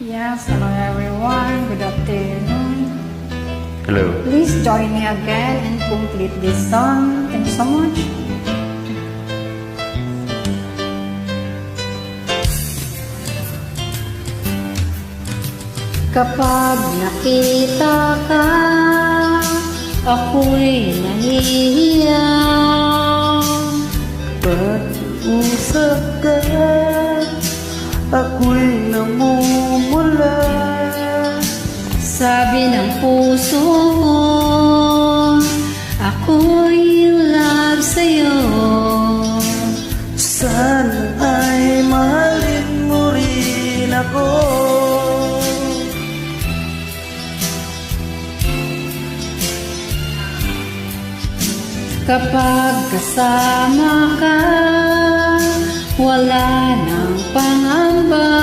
Yes, hello everyone. Good afternoon. Hello. Please join me again and complete this song. Thank you so much. Kapag nakita ka, ako'y nahihiya. Pag-usap ka, ako'y namumula. Sabi ng puso ko, ako'y in love sa'yo. Sana ay mahalin mo rin ako. Kapag kasama ka, wala nang pangamba.